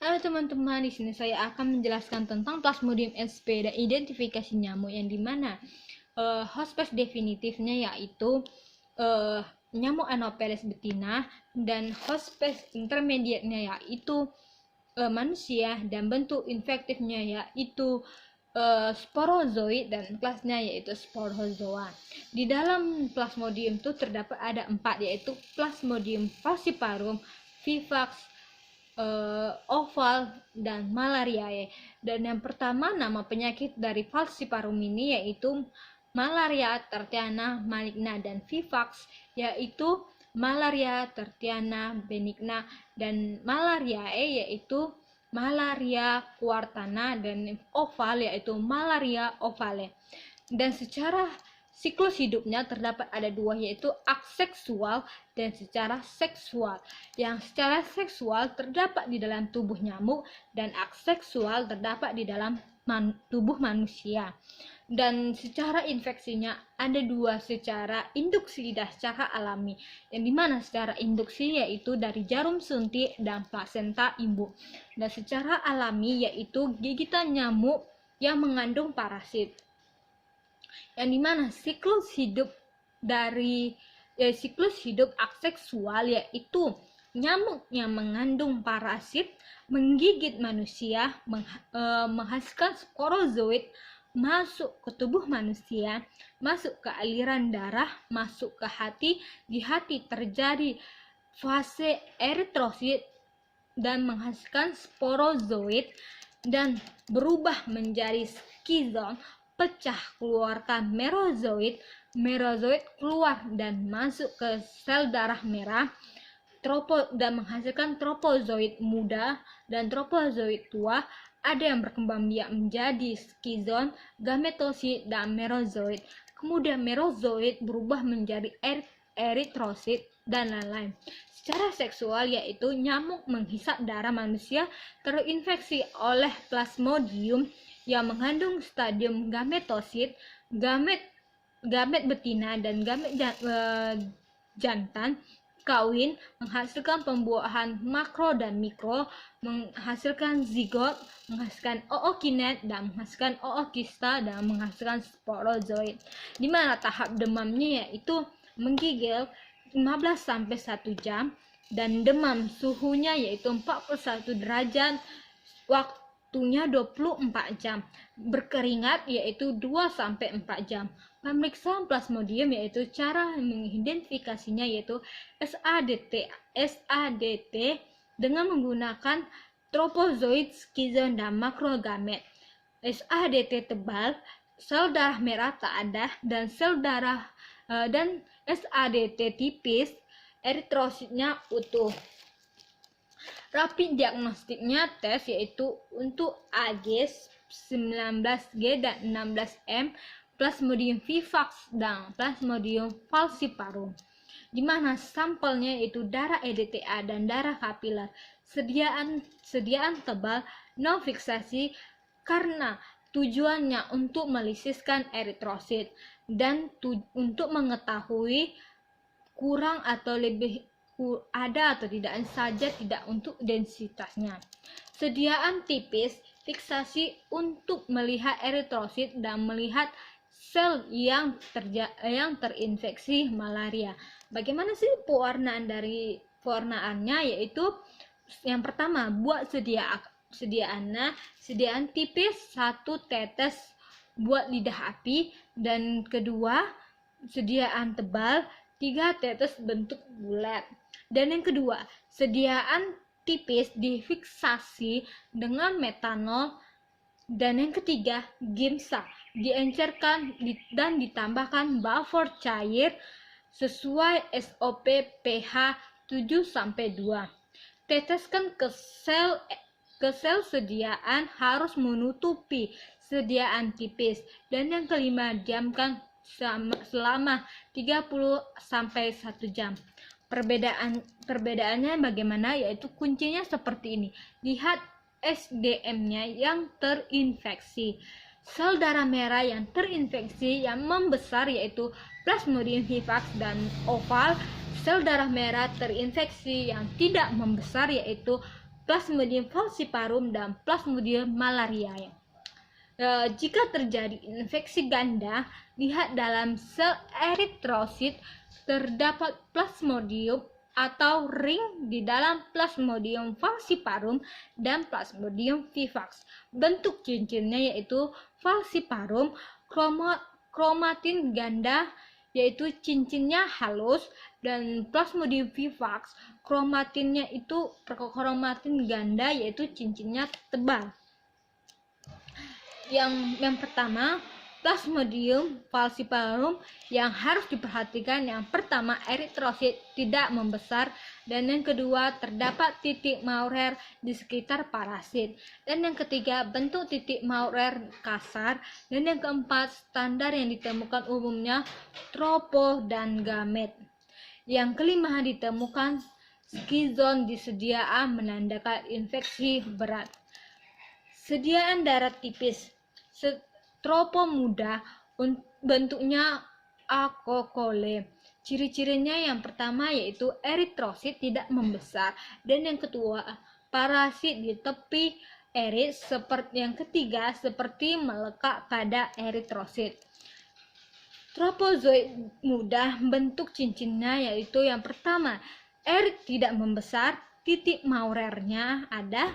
Halo teman-teman, di sini saya akan menjelaskan tentang Plasmodium sp dan identifikasi nyamuk yang dimana hospes definitifnya yaitu nyamuk Anopheles betina dan hospes intermediate-nya yaitu manusia dan bentuk infektifnya yaitu sporozoid dan kelasnya yaitu sporozoa. Di dalam Plasmodium itu terdapat ada 4 yaitu Plasmodium falciparum, vivax, oval dan malariae. Dan yang pertama nama penyakit dari falciparum ini yaitu malaria tertiana maligna dan vivax yaitu malaria tertiana benigna dan malariae yaitu malaria quartana dan oval yaitu malaria ovale. Dan secara siklus hidupnya terdapat ada 2 yaitu aseksual dan secara seksual. Yang secara seksual terdapat di dalam tubuh nyamuk dan aseksual terdapat di dalam tubuh manusia. Dan secara infeksinya ada 2 secara induksi dan secara alami. Yang dimana secara induksi yaitu dari jarum suntik dan plasenta ibu. Dan secara alami yaitu gigitan nyamuk yang mengandung parasit. Yang dimana siklus hidup dari siklus hidup aseksual yaitu nyamuk yang mengandung parasit menggigit manusia, menghasilkan sporozoid masuk ke tubuh manusia, masuk ke aliran darah, masuk ke hati, di hati terjadi fase eritrosit dan menghasilkan sporozoid dan berubah menjadi skizon, pecah keluarkan merozoid keluar dan masuk ke sel darah merah dan menghasilkan tropozoid muda dan tropozoid tua. Ada yang berkembang biak menjadi skizon, gametosit dan merozoid. Kemudian merozoid berubah menjadi eritrosit dan lain-lain. Secara seksual yaitu nyamuk menghisap darah manusia terinfeksi oleh Plasmodium yang mengandung stadium gametosit, gamet betina dan gamet jantan kawin, menghasilkan pembuahan makro dan mikro, menghasilkan zigot, menghasilkan ookinet dan menghasilkan ookista dan menghasilkan sporozoid. Di mana tahap demamnya yaitu menggigil 15 sampai 1 jam dan demam suhunya yaitu 41 derajat, waktunya 24 jam. Berkeringat yaitu 2 sampai 4 jam. Pemeriksaan Plasmodium yaitu cara mengidentifikasinya yaitu SADT dengan menggunakan tropozoid, skizon dan makrogamet. SADT tebal, sel darah merah tak ada dan sel darah dan SADT tipis, eritrositnya utuh. Rapid diagnostiknya tes yaitu untuk AGS 19G dan 16M, Plasmodium vivax dan Plasmodium falciparum. Di mana sampelnya yaitu darah EDTA dan darah kapiler. Sediaan tebal, no fiksasi karena tujuannya untuk melisiskan eritrosit dan untuk mengetahui kurang atau lebih ada atau tidak saja, tidak untuk densitasnya. Sediaan tipis, fiksasi untuk melihat eritrosit dan melihat sel yang terinfeksi malaria. Bagaimana sih pewarnaannya yaitu yang pertama buat sediaan tipis 1 tetes buat lidah api dan kedua sediaan tebal 3 tetes bentuk bulat. Dan yang kedua, sediaan tipis difiksasi dengan metanol. Dan yang ketiga, gimsa diencerkan dan ditambahkan buffer cair sesuai SOP pH 7-2. Teteskan ke sel sediaan harus menutupi sediaan tipis. Dan yang kelima, diamkan selama 30-1 jam. Perbedaannya bagaimana yaitu kuncinya seperti ini. Lihat SDM-nya yang terinfeksi. Sel darah merah yang terinfeksi yang membesar yaitu Plasmodium vivax dan oval. Sel darah merah terinfeksi yang tidak membesar yaitu Plasmodium falciparum, dan Plasmodium malariae. Jika terjadi infeksi ganda, lihat dalam sel eritrosit terdapat Plasmodium atau ring di dalam Plasmodium falciparum dan Plasmodium vivax. Bentuk cincinnya yaitu falciparum kromatin ganda, yaitu cincinnya halus, dan Plasmodium vivax kromatin ganda, yaitu cincinnya tebal. Yang pertama, Plasmodium falciparum yang harus diperhatikan, yang pertama eritrosit tidak membesar, dan yang kedua terdapat titik Maurer di sekitar parasit, dan yang ketiga bentuk titik Maurer kasar, dan yang keempat standar yang ditemukan umumnya tropo dan gamet. Yang kelima, ditemukan skizon di sedia A menandakan infeksi berat. Sediaan darah tipis, tropo muda, bentuknya akokole. Ciri-cirinya yang pertama yaitu eritrosit tidak membesar, dan yang kedua parasit di tepi erit, yang ketiga seperti melekat pada eritrosit. Tropozoid muda, bentuk cincinnya yaitu yang pertama erit tidak membesar, titik Maurernya ada,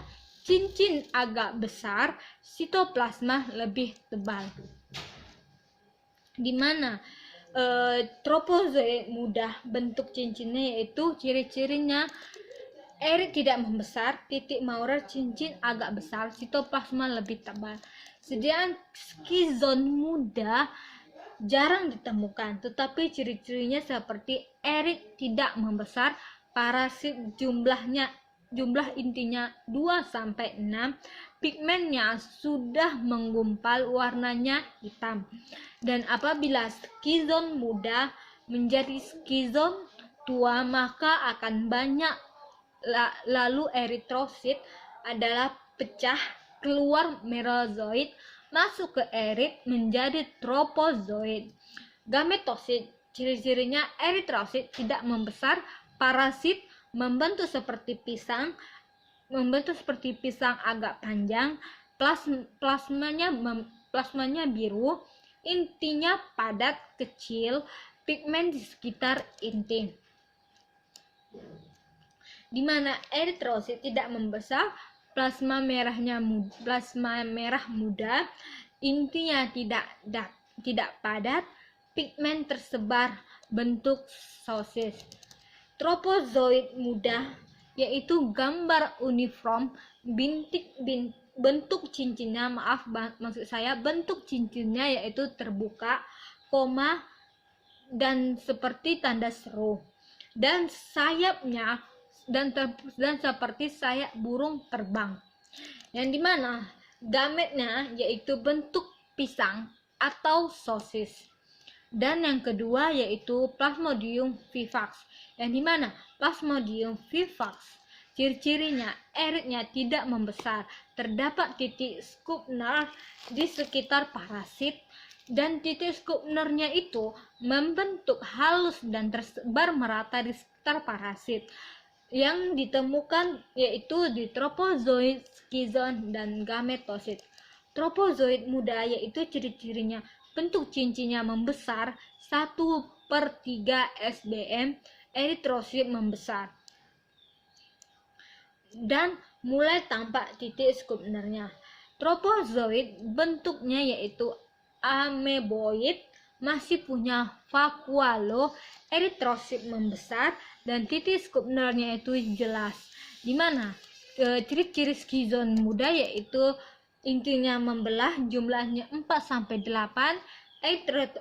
cincin agak besar, sitoplasma lebih tebal. Di mana tropozoid muda, bentuk cincinnya yaitu ciri-cirinya erit tidak membesar, titik Maurer, cincin agak besar, sitoplasma lebih tebal. Sediaan skizon muda jarang ditemukan, tetapi ciri-cirinya seperti erit tidak membesar, parasit jumlah intinya 2-6, pigmennya sudah menggumpal, warnanya hitam. Dan apabila skizon muda menjadi skizon tua, maka akan banyak, lalu eritrosit adalah pecah, keluar merozoid, masuk ke erit menjadi tropozoid. Gametosit, ciri-cirinya eritrosit tidak membesar, parasit membentuk seperti pisang agak panjang, plasmanya biru, intinya padat kecil, pigmen di sekitar inti. Di mana eritrosit tidak membesar, plasma merah muda, intinya tidak padat, pigmen tersebar, bentuk sosis. Tropozoid muda yaitu gambar uniform, bentuk cincinnya, bentuk cincinnya yaitu terbuka, koma, dan seperti tanda seru, dan sayapnya dan seperti sayap burung terbang. Yang dimana gametnya yaitu bentuk pisang atau sosis. Dan yang kedua yaitu Plasmodium vivax, yang dimana Plasmodium vivax ciri-cirinya eritnya tidak membesar, terdapat titik Skupner di sekitar parasit, dan titik Skupnernya itu membentuk halus dan tersebar merata di sekitar parasit. Yang ditemukan yaitu di tropozoid, skizon, dan gametosit. Tropozoid muda yaitu ciri-cirinya bentuk cincinnya membesar 1/3 SBM, eritrosit membesar, dan mulai tampak titik Skupnernya. Tropozoid bentuknya yaitu ameboid, masih punya vakuolo, eritrosit membesar, dan titik Skupnernya itu jelas. Dimana ciri-ciri skizon muda yaitu intinya membelah, jumlahnya 4-8,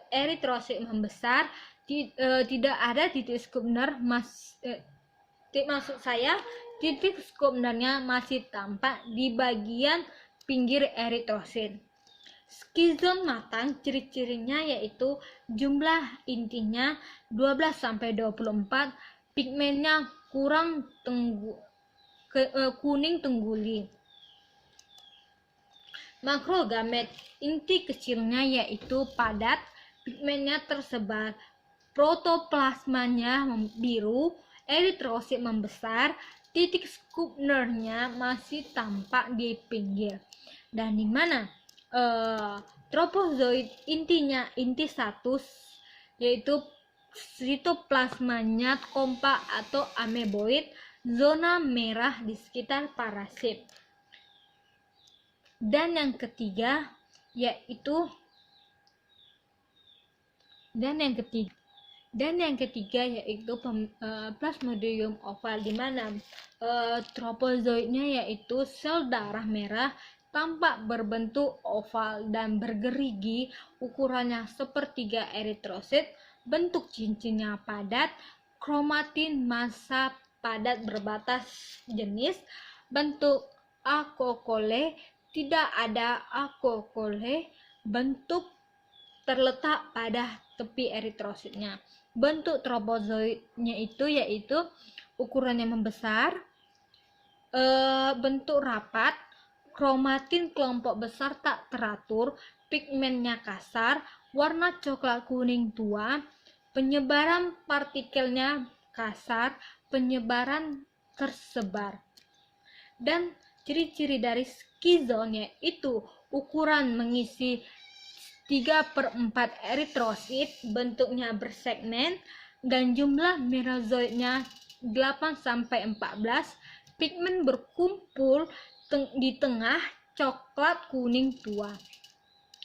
eritrosit membesar, tidak ada titik Skupner, titik Skupnernya masih tampak di bagian pinggir eritrosit. Skizon matang, ciri-cirinya yaitu jumlah intinya 12-24, pigmennya kuning tengguli. Makrogamet, inti kecilnya yaitu padat, pigmennya tersebar, protoplasmanya biru, eritrosit membesar, titik Scribnernya masih tampak di pinggir. Dan di mana tropozoid inti status yaitu sitoplasmanya kompak atau ameboid, zona merah di sekitar parasit. Dan yang ketiga yaitu Plasmodium oval, di mana tropozoidnya yaitu sel darah merah tampak berbentuk oval dan bergerigi, ukurannya sepertiga eritrosit, bentuk cincinnya padat, kromatin massa padat berbatas jenis, bentuk akokole, tidak ada akokole, bentuk terletak pada tepi eritrositnya. Bentuk tropozoidnya itu yaitu ukurannya membesar, bentuk rapat, kromatin kelompok besar tak teratur, pigmennya kasar, warna coklat kuning tua, penyebaran partikelnya kasar, penyebaran tersebar. Dan ciri-ciri dari skizon yaitu ukuran mengisi 3/4 eritrosit, bentuknya bersegmen, dan jumlah merozoidnya 8-14, pigmen berkumpul di tengah, coklat kuning tua.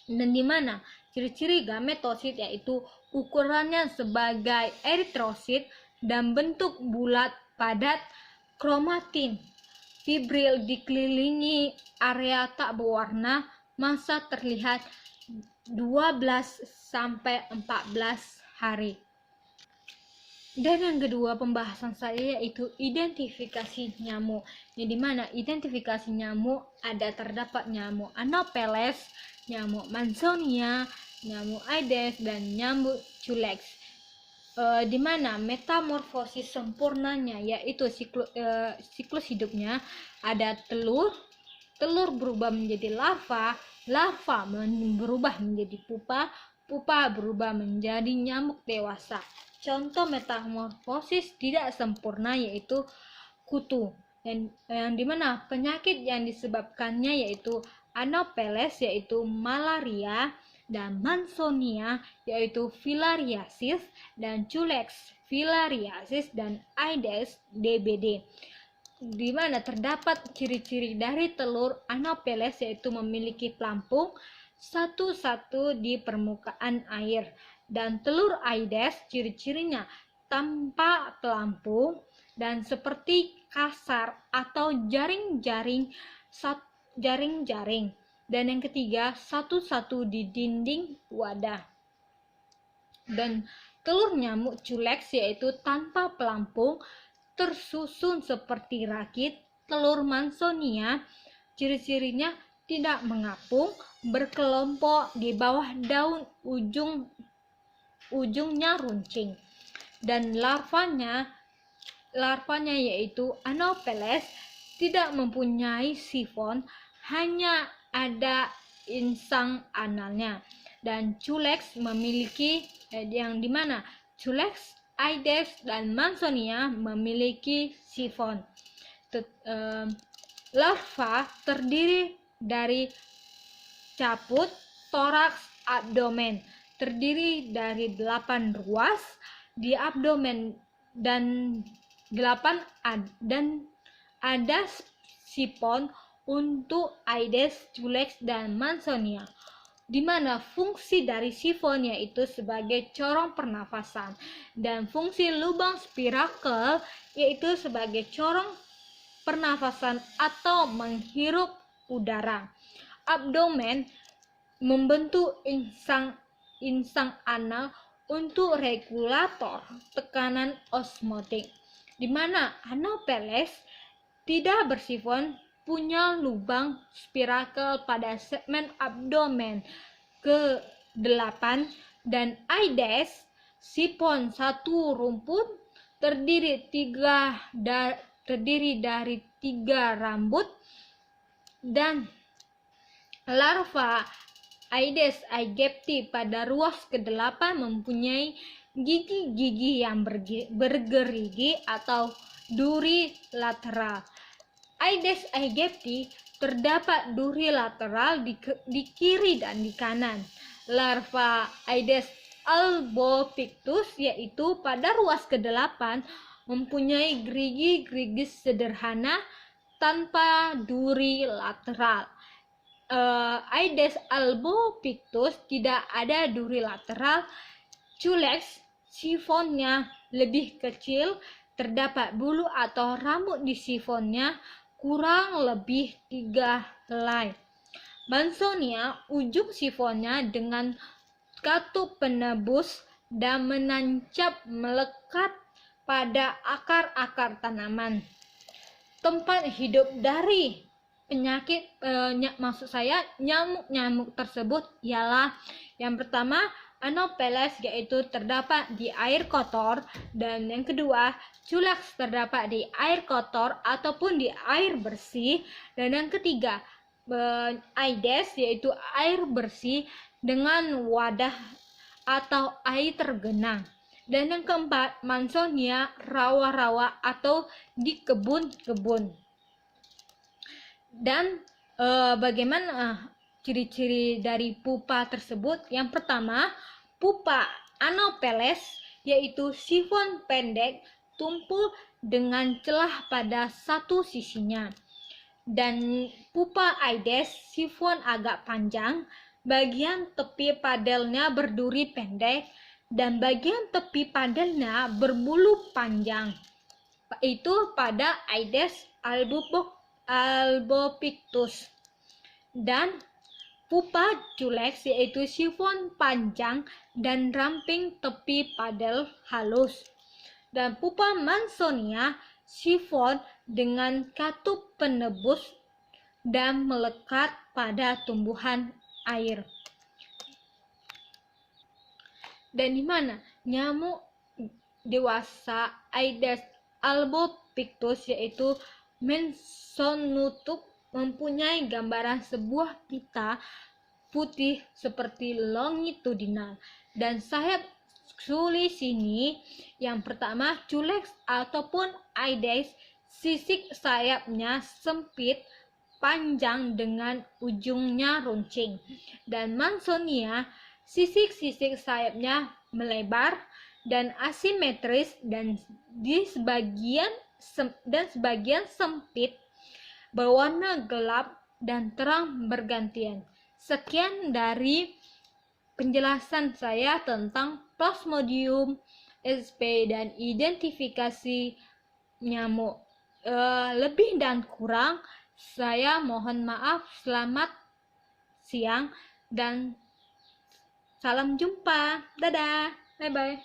Dan di mana ciri-ciri gametosit yaitu ukurannya sebagai eritrosit dan bentuk bulat padat, kromatin fibril dikelilingi area tak berwarna, masa terlihat 12-14 hari. Dan yang kedua pembahasan saya yaitu identifikasi nyamuk. Di mana identifikasi nyamuk terdapat nyamuk Anopheles, nyamuk Mansonia, nyamuk Aedes, dan nyamuk Culex. Di mana metamorfosis sempurnanya yaitu siklus hidupnya ada telur berubah menjadi larva berubah menjadi pupa berubah menjadi nyamuk dewasa. Contoh metamorfosis tidak sempurna yaitu kutu, yang dimana penyakit yang disebabkannya yaitu Anopheles yaitu malaria, dan Mansonia yaitu filariasis, dan Culex filariasis, dan Aedes DBD. Di mana terdapat ciri-ciri dari telur Anopheles yaitu memiliki pelampung satu-satu di permukaan air, dan telur Aedes ciri-cirinya tanpa pelampung dan seperti kasar atau jaring-jaring. Dan yang ketiga satu-satu di dinding wadah. Dan telur nyamuk Culex yaitu tanpa pelampung, tersusun seperti rakit. Telur Mansonia ciri-cirinya tidak mengapung, berkelompok di bawah daun, ujungnya runcing. Dan larvanya yaitu Anopheles tidak mempunyai sifon, hanya ada insang analnya. Dan Culex memiliki yang dimana Culex, Aedes, dan Mansonia memiliki sifon. Larva terdiri dari caput, toraks, abdomen. Terdiri dari 8 ruas di abdomen dan 8 dan ada sifon untuk Aedes, Culex, dan Mansonia, di mana fungsi dari sifon yaitu sebagai corong pernafasan, dan fungsi lubang spirakel yaitu sebagai corong pernafasan atau menghirup udara. Abdomen membentuk insang anal untuk regulator tekanan osmotik, di mana Anopheles tidak bersifon, punya lubang spirakel pada segmen abdomen ke-8, dan Aedes sifon satu rumput terdiri dari 3 rambut, dan larva Aedes aegypti pada ruas ke-8 mempunyai gigi-gigi yang bergerigi atau duri lateral. Aedes aegypti terdapat duri lateral di kiri dan di kanan. Larva Aedes albopictus yaitu pada ruas ke-8 mempunyai gerigi-gerigi sederhana tanpa duri lateral. Aedes albopictus tidak ada duri lateral. Culex sifonnya lebih kecil, terdapat bulu atau rambut di sifonnya kurang lebih 3 helai. Mansonia, ujung sifonnya dengan katup penebus dan menancap melekat pada akar-akar tanaman. Tempat hidup dari penyakit nyamuk tersebut ialah yang pertama Anopheles, yaitu terdapat di air kotor, dan yang kedua Culex terdapat di air kotor ataupun di air bersih, dan yang ketiga Aedes yaitu air bersih dengan wadah atau air tergenang, dan yang keempat Mansonia rawa-rawa atau di kebun-kebun. Dan bagaimana ciri-ciri dari pupa tersebut? Yang pertama, pupa Anopheles yaitu sifon pendek, tumpul dengan celah pada satu sisinya. Dan pupa Aedes sifon agak panjang, bagian tepi padelnya berduri pendek, dan bagian tepi padelnya berbulu panjang. Itu pada Aedes albopictus. Dan pupa Culex yaitu sifon panjang dan ramping tepi padel halus. Dan pupa Mansonia sifon dengan katup penebus dan melekat pada tumbuhan air. Dan di mana nyamuk dewasa Aedes albopictus yaitu Mensonutuk mempunyai gambaran sebuah pita putih seperti longitudinal, dan sayap tulis sini yang pertama Culex ataupun Aedes, sisik sayapnya sempit panjang dengan ujungnya runcing, dan Mansonia sisik-sisik sayapnya melebar dan asimetris dan sebagian sempit, berwarna gelap dan terang bergantian. Sekian dari penjelasan saya tentang Plasmodium sp dan identifikasi nyamuk. Lebih dan kurang saya mohon maaf. Selamat siang dan salam jumpa. Dadah. Bye bye.